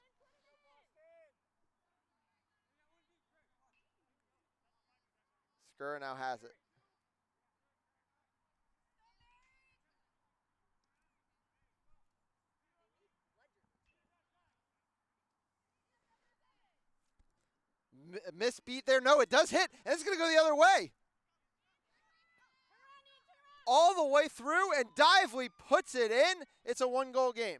Skura now has it. Misbeat there. No, it does hit, and it's going to go the other way. All the way through, and Dively puts it in. It's a one-goal game.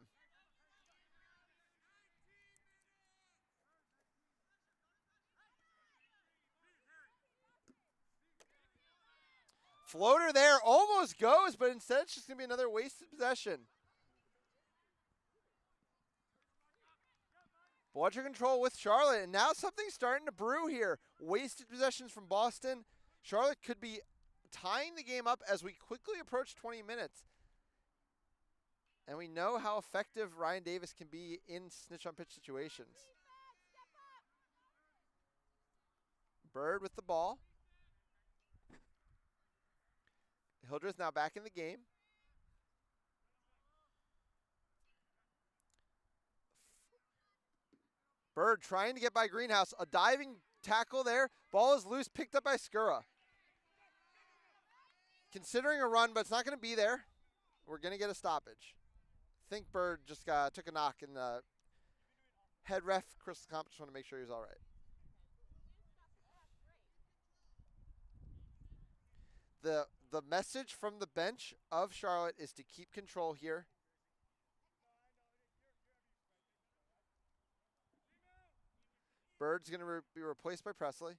Floater there almost goes, but instead it's just going to be another wasted possession. Bludger control with Charlotte, and now something's starting to brew here. Wasted possessions from Boston. Charlotte could be tying the game up as we quickly approach 20 minutes. And we know how effective Ryan Davis can be in snitch on pitch situations. Bird with the ball. Hildreth now back in the game. Bird trying to get by Greenhouse. A diving tackle there. Ball is loose, picked up by Skura. Considering a run, but it's not going to be there. We're going to get a stoppage. I think Bird just took a knock, and the head ref, Chris Comp, just want to make sure he was all right. The message from the bench of Charlotte is to keep control here. Bird's going to be replaced by Presley.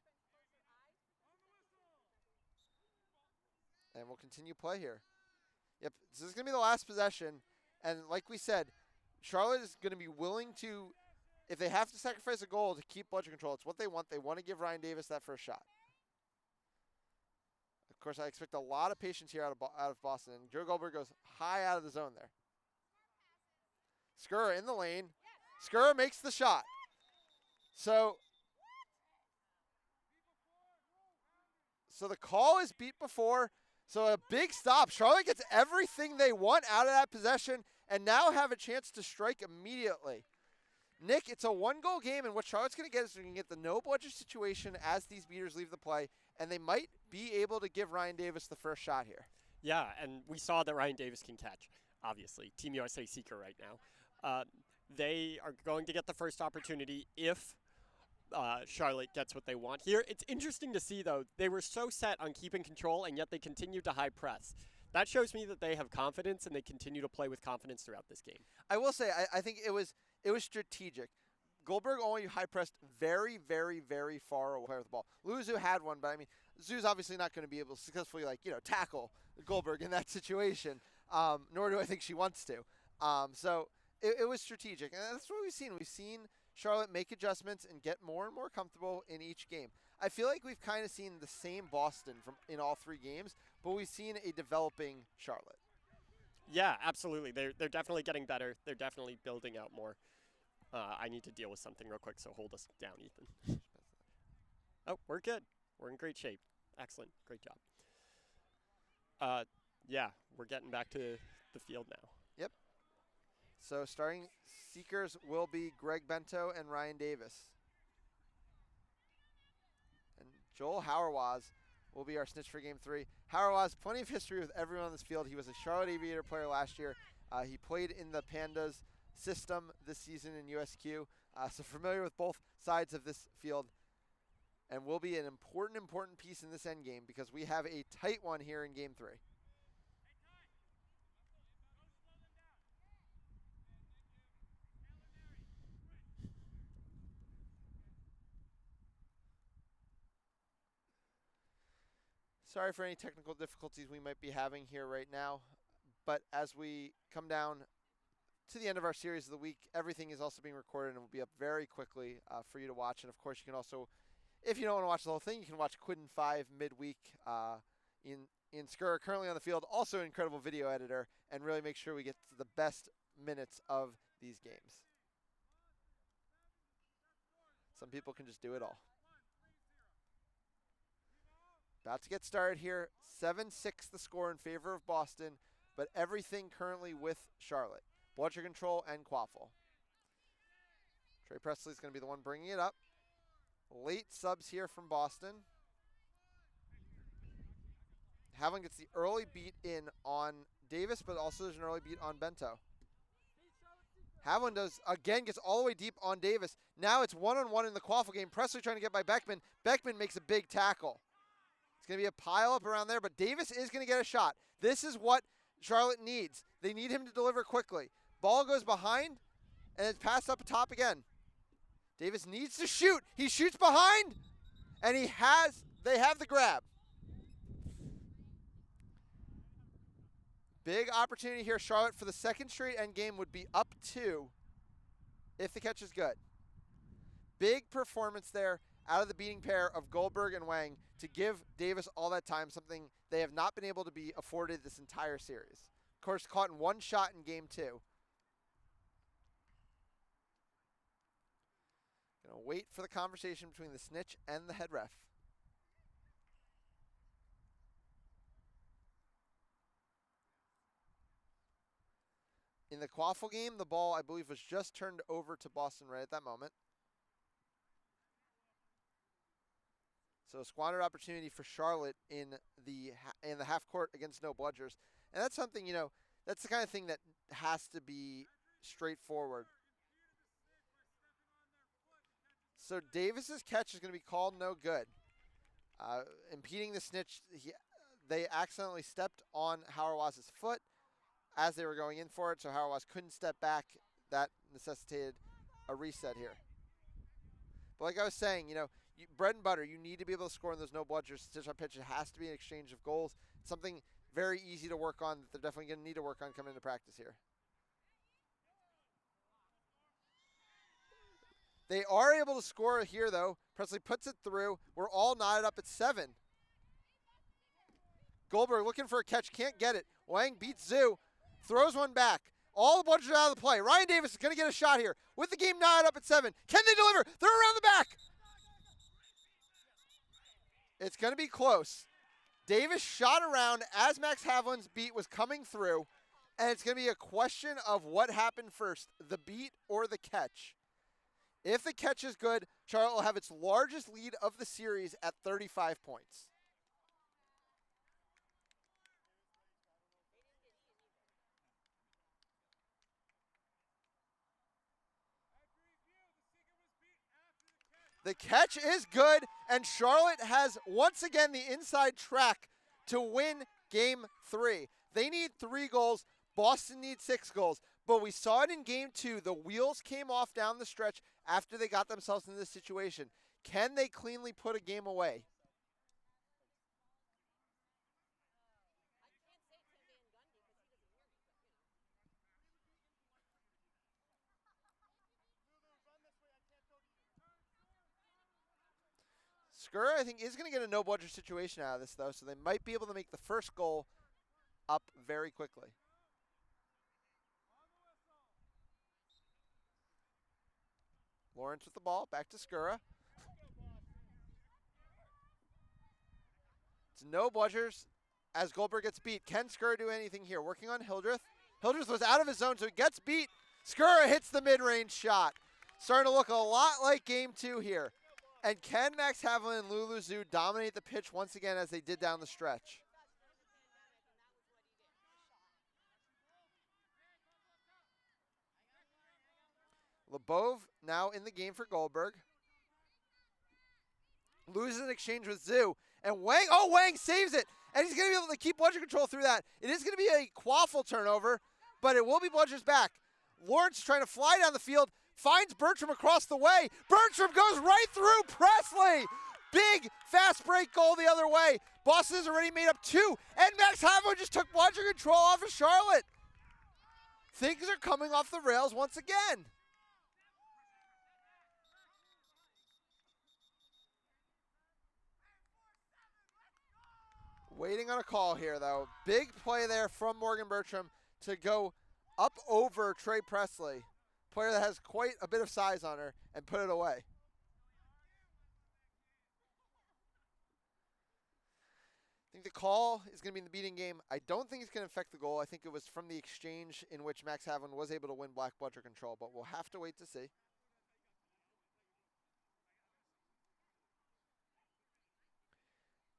And we'll continue play here. Yep, this is going to be the last possession. And like we said, Charlotte is going to be willing to, if they have to sacrifice a goal to keep Bludger control, it's what they want. They want to give Ryan Davis that first shot. Of course, I expect a lot of patience here out of Boston. And Joe Goldberg goes high out of the zone there. Skura in the lane. Skura makes the shot. So the call is beat before. So a big stop. Charlotte gets everything they want out of that possession and now have a chance to strike immediately. Nick, it's a one-goal game, and what Charlotte's going to get is they're going to get the no Bludger situation as these beaters leave the play, and they might be able to give Ryan Davis the first shot here. Yeah, and we saw that Ryan Davis can catch, obviously. Team USA seeker right now. They are going to get the first opportunity if Charlotte gets what they want here. It's interesting to see, though, they were so set on keeping control, and yet they continued to high press. That shows me that they have confidence, and they continue to play with confidence throughout this game. I will say, I think it was strategic. Goldberg only high pressed very, very, very far away with the ball. Luzu had one, but I mean, Zu's obviously not going to be able to successfully, tackle Goldberg in that situation. Nor do I think she wants to. So it was strategic, and that's what we've seen. We've seen Charlotte make adjustments and get more and more comfortable in each game. I feel like we've kind of seen the same Boston in all three games, but we've seen a developing Charlotte. Yeah, absolutely. They're definitely getting better. They're definitely building out more. I need to deal with something real quick, so hold us down, Ethan. Oh, we're good. We're in great shape. Excellent. Great job. Yeah, we're getting back to the field now. Yep. So starting seekers will be Greg Bento and Ryan Davis. And Joel Hauerwas will be our snitch for Game 3. Hauerwas, plenty of history with everyone on this field. He was a Charlotte Aviator player last year. He played in the Pandas system this season in USQ, so familiar with both sides of this field, and will be an important piece in this end game because we have a tight one here in Game 3. Sorry for any technical difficulties we might be having here right now, but as we come down to the end of our series of the week, everything is also being recorded and will be up very quickly for you to watch. And of course, you can also, if you don't want to watch the whole thing, you can watch Quidden 5 midweek in Skur, currently on the field, also an incredible video editor, and really make sure we get to the best minutes of these games. Some people can just do it all. About to get started here. 7-6 the score in favor of Boston, but everything currently with Charlotte. Bloodsher control and Quaffle. Trey Presley's going to be the one bringing it up. Late subs here from Boston. Havlin gets the early beat in on Davis, but also there's an early beat on Bento. Havlin gets all the way deep on Davis. Now it's one-on-one in the Quaffle game. Presley trying to get by Beckman. Beckman makes a big tackle. It's going to be a pile up around there, but Davis is going to get a shot. This is what Charlotte needs. They need him to deliver quickly. Ball goes behind, and it's passed up top again. Davis needs to shoot. He shoots behind, and they have the grab. Big opportunity here. Charlotte for the second straight end game would be up 2 if the catch is good. Big performance there out of the beating pair of Goldberg and Wang to give Davis all that time, something they have not been able to be afforded this entire series. Of course, caught in one shot in game 2. Gonna wait for the conversation between the snitch and the head ref. In the Quaffle game, the ball, I believe, was just turned over to Boston right at that moment. So a squandered opportunity for Charlotte in the half court against no bludgers. And that's something, that's the kind of thing that has to be straightforward. So Davis's catch is going to be called no good. Impeding the snitch, they accidentally stepped on Hauerwas's foot as they were going in for it, so Hauerwas couldn't step back. That necessitated a reset here. But like I was saying, bread and butter, you need to be able to score in those no bludgers. Stitch on pitch, it has to be an exchange of goals. It's something very easy to work on that they're definitely going to need to work on coming into practice here. They are able to score here, though. Presley puts it through. We're all knotted up at 7. Goldberg looking for a catch, can't get it. Wang beats Zhu, throws one back. All the bludgers out of the play. Ryan Davis is going to get a shot here with the game knotted up at 7. Can they deliver? They're around the back. It's going to be close. Davis shot around as Max Havlin's beat was coming through, and it's going to be a question of what happened first, the beat or the catch. If the catch is good, Charlotte will have its largest lead of the series at 35 points. The catch is good, and Charlotte has once again the inside track to win Game 3. They need 3 goals. Boston needs 6 goals. But we saw it in Game 2. The wheels came off down the stretch after they got themselves in this situation. Can they cleanly put a game away? Skur, I think, is going to get a no-bludger situation out of this, though, so they might be able to make the first goal up very quickly. Lawrence with the ball, back to Skura. It's no bludgers as Goldberg gets beat. Can Skura do anything here? Working on Hildreth. Hildreth was out of his zone, so he gets beat. Skura hits the mid-range shot. Starting to look a lot like Game 2 here. And can Max Havlin and Lulu Zhu dominate the pitch once again as they did down the stretch? Lebov now in the game for Goldberg. Loses an exchange with Zhu. And Wang, Wang saves it. And he's going to be able to keep Bludger control through that. It is going to be a quaffle turnover, but it will be Bludger's back. Lawrence trying to fly down the field, finds Bertram across the way. Bertram goes right through Presley. Big fast break goal the other way. Boston has already made up 2. And Max Havo just took Bludger control off of Charlotte. Things are coming off the rails once again. Waiting on a call here, though. Big play there from Morgan Bertram to go up over Trey Presley, player that has quite a bit of size on her, and put it away. I think the call is going to be in the beating game. I don't think it's going to affect the goal. I think it was from the exchange in which Max Havlin was able to win Black Bludger control, but we'll have to wait to see.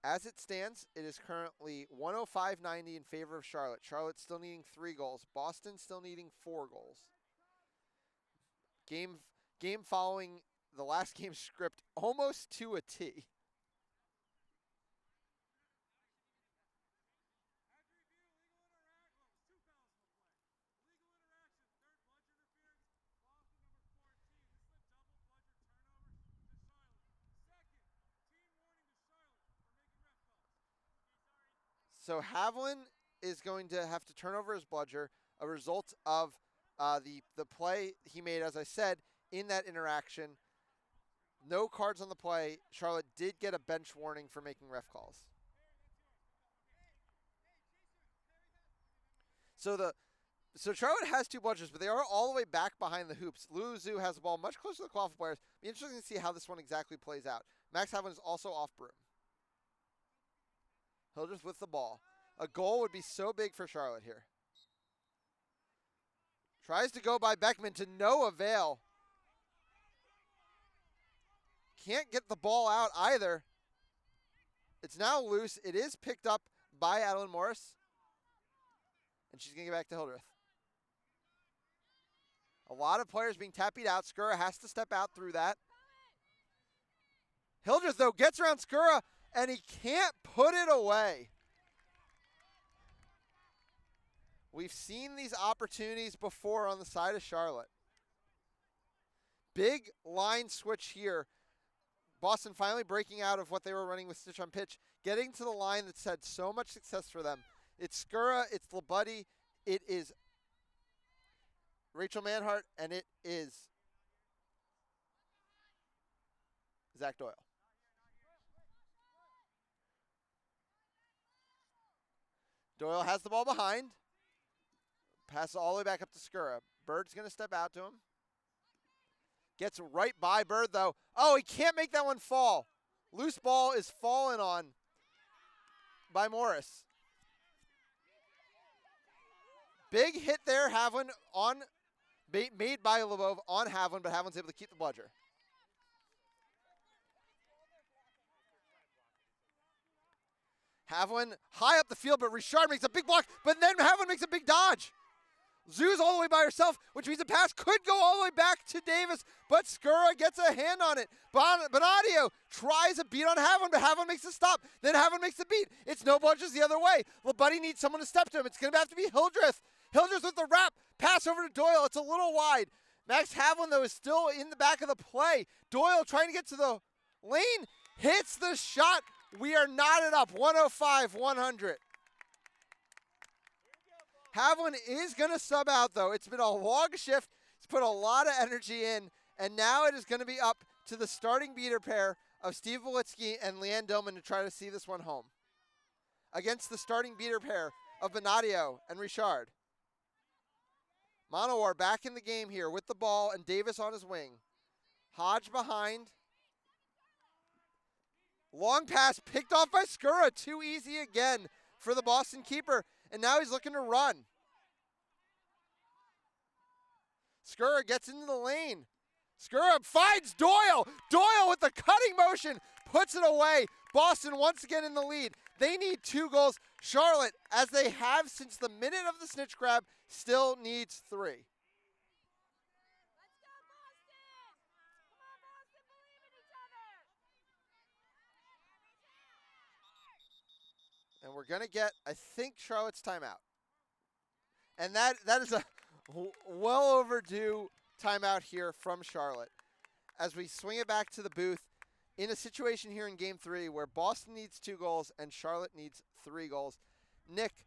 As it stands, it is currently 105-90 in favor of Charlotte. Charlotte still needing 3 goals. Boston still needing 4 goals. Game following the last game's script almost to a T. So Havlin is going to have to turn over his bludger, a result of the play he made, as I said, in that interaction. No cards on the play. Charlotte did get a bench warning for making ref calls. So Charlotte has 2 bludgers, but they are all the way back behind the hoops. Lulu Zhu has the ball much closer to the qualified players. Be interesting to see how this one exactly plays out. Max Havlin is also off broom. Hildreth with the ball. A goal would be so big for Charlotte here. Tries to go by Beckman to no avail. Can't get the ball out either. It's now loose. It is picked up by Adeline Morris. And she's going to get back to Hildreth. A lot of players being tappied out. Skura has to step out through that. Hildreth, though, gets around Skura, and he can't put it away. We've seen these opportunities before on the side of Charlotte. Big line switch here. Boston finally breaking out of what they were running with Stitch on pitch, getting to the line that's had so much success for them. It's Skura, it's Labuddy, it is Rachel Manhart, and it is Zach Doyle. Doyle has the ball behind. Passes all the way back up to Skura. Bird's going to step out to him. Gets right by Bird, though. Oh, he can't make that one fall. Loose ball is fallen on by Morris. Big hit there, Havlin on, made by Lebov on Havlin, but Havlin's able to keep the bludger. Havlin high up the field, but Richard makes a big block, but then Havlin makes a big dodge. Zoo's all the way by herself, which means the pass could go all the way back to Davis, but Skura gets a hand on it. Bonadio tries a beat on Havlin, but Havlin makes a stop. Then Havlin makes a beat. It's no bludgers the other way. Labuddy needs someone to step to him. It's going to have to be Hildreth. Hildreth with the wrap. Pass over to Doyle. It's a little wide. Max Havlin, though, is still in the back of the play. Doyle trying to get to the lane. Hits the shot. We are knotted up. 105-100. Havlin is going to sub out, though. It's been a long shift. He's put a lot of energy in, and now it is going to be up to the starting beater pair of Steve Volitsky and Leanne Dillman to try to see this one home against the starting beater pair of Bonadio and Richard. Manowar back in the game here with the ball and Davis on his wing. Hodge behind. Long pass picked off by Skura. Too easy again for the Boston keeper. And now he's looking to run. Skura gets into the lane. Skura finds Doyle. Doyle with the cutting motion puts it away. Boston once again in the lead. They need 2 goals. Charlotte, as they have since the minute of the snitch grab, still needs 3. And we're going to get, I think, Charlotte's timeout. And that is a well overdue timeout here from Charlotte. As we swing it back to the booth in a situation here in Game 3 where Boston needs 2 goals and Charlotte needs 3 goals. Nick,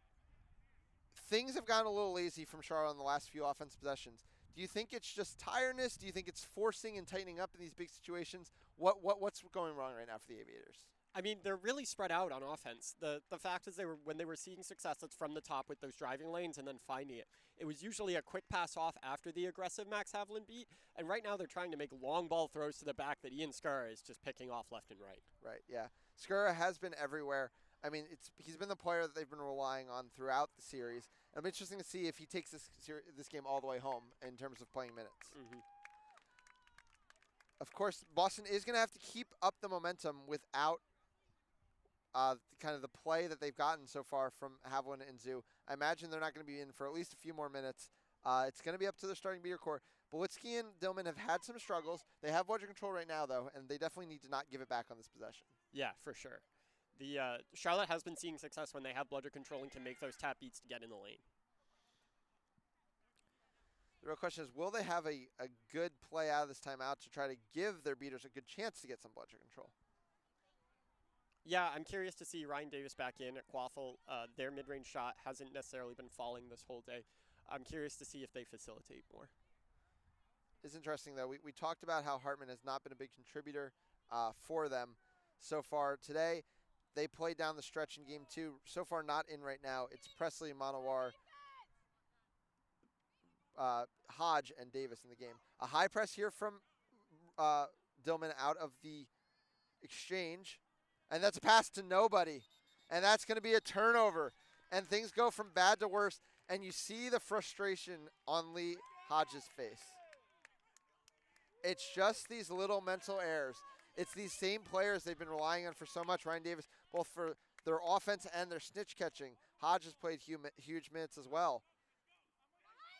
things have gotten a little lazy from Charlotte in the last few offensive possessions. Do you think it's just tiredness? Do you think it's forcing and tightening up in these big situations? What's going wrong right now for the Aviators? I mean, they're really spread out on offense. The fact is, when they were seeing success, it's from the top with those driving lanes and then finding it. It was usually a quick pass off after the aggressive Max Havlin beat, and right now they're trying to make long ball throws to the back that Ian Skura is just picking off left and right. Right, yeah. Skura has been everywhere. I mean, he's been the player that they've been relying on throughout the series. It'll be interesting to see if he takes this game all the way home in terms of playing minutes. Mm-hmm. Of course, Boston is going to have to keep up the momentum without kind of the play that they've gotten so far from Havlin and Zoo. I imagine they're not going to be in for at least a few more minutes. It's going to be up to their starting beater core. Bolitsky and Dillman have had some struggles. They have bludger control right now, though, and they definitely need to not give it back on this possession. Yeah, for sure. The Charlotte has been seeing success when they have bludger control and can make those tap beats to get in the lane. The real question is, will they have a good play out of this timeout to try to give their beaters a good chance to get some bludger control? Yeah, I'm curious to see Ryan Davis back in at Quaffle. Their mid-range shot hasn't necessarily been falling this whole day. I'm curious to see if they facilitate more. It's interesting, though. We talked about how Hartman has not been a big contributor for them so far today. They played down the stretch in Game 2. So far not in right now. It's Presley, Manowar, Hodge, and Davis in the game. A high press here from Dillman out of the exchange. And that's a pass to nobody. And that's going to be a turnover. And things go from bad to worse. And you see the frustration on Lee Hodge's face. It's just these little mental errors. It's these same players they've been relying on for so much. Ryan Davis, both for their offense and their snitch catching. Hodge has played huge minutes as well.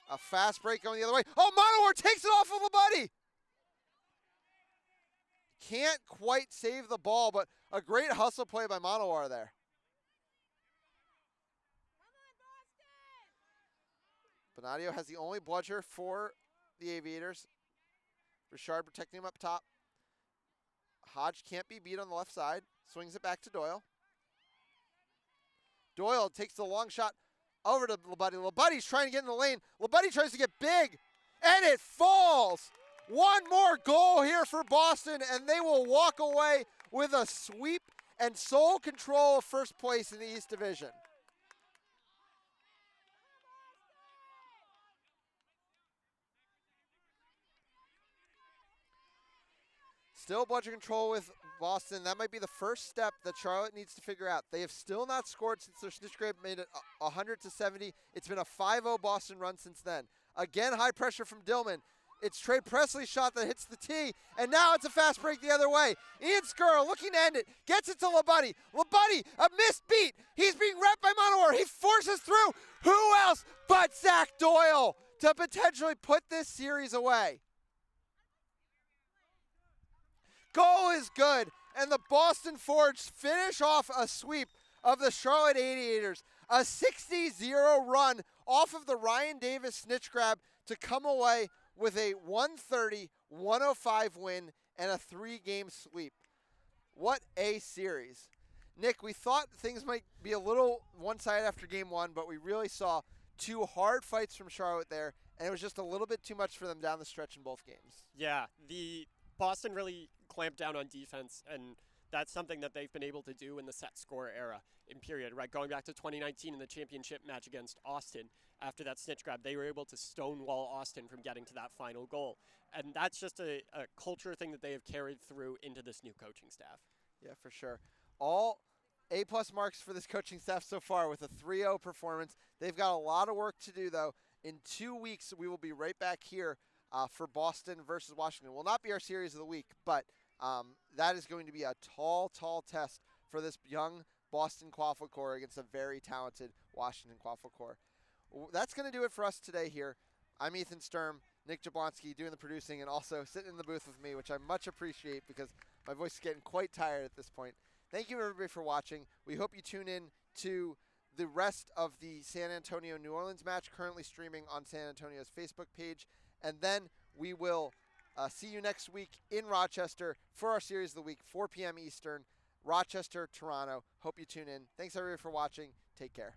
A fast break going the other way. Oh, Monowar takes it off of Labuddy. Can't quite save the ball, but a great hustle play by Manowar there. Bonadio has the only bludger for the Aviators. Richard protecting him up top. Hodge can't be beat on the left side. Swings it back to Doyle. Doyle takes the long shot over to Labuddy. Labuddy's trying to get in the lane. Labuddy tries to get big, and it falls. One more goal here for Boston, and they will walk away with a sweep and sole control of first place in the East Division. Still bludger control with Boston. That might be the first step that Charlotte needs to figure out. They have still not scored since their snitch grade made it 100-70. It's been a 5-0 Boston run since then. Again, high pressure from Dillman. It's Trey Presley's shot that hits the tee, and now it's a fast break the other way. Ian Skura looking to end it, gets it to Labuddy. Labuddy, a missed beat. He's being repped by Monowar. He forces through. Who else but Zach Doyle to potentially put this series away? Goal is good, and the Boston Forge finish off a sweep of the Charlotte Aviators. A 60-0 run off of the Ryan Davis snitch grab to come away with a 130-105 win and a 3-game sweep. What a series. Nick, we thought things might be a little one-sided after Game 1, but we really saw 2 hard fights from Charlotte there, and it was just a little bit too much for them down the stretch in both games. Yeah, the Boston really clamped down on defense, and that's something that they've been able to do in the set score era in period, right? Going back to 2019 in the championship match against Austin, after that snitch grab, they were able to stonewall Austin from getting to that final goal. And that's just a culture thing that they have carried through into this new coaching staff. Yeah, for sure. All A-plus marks for this coaching staff so far with a 3-0 performance. They've got a lot of work to do, though. In 2 weeks, we will be right back here for Boston versus Washington. It will not be our series of the week, but that is going to be a tall test for this young Boston Quaffle core against a very talented Washington Quaffle core. That's going to do it for us today here. I'm Ethan Sturm, Nick Jablonski doing the producing, and also sitting in the booth with me, which I much appreciate because my voice is getting quite tired at this point. Thank you, everybody, for watching. We hope you tune in to the rest of the San Antonio-New Orleans match, currently streaming on San Antonio's Facebook page. And then we will see you next week in Rochester for our Series of the Week, 4 p.m. Eastern, Rochester, Toronto. Hope you tune in. Thanks, everybody, for watching. Take care.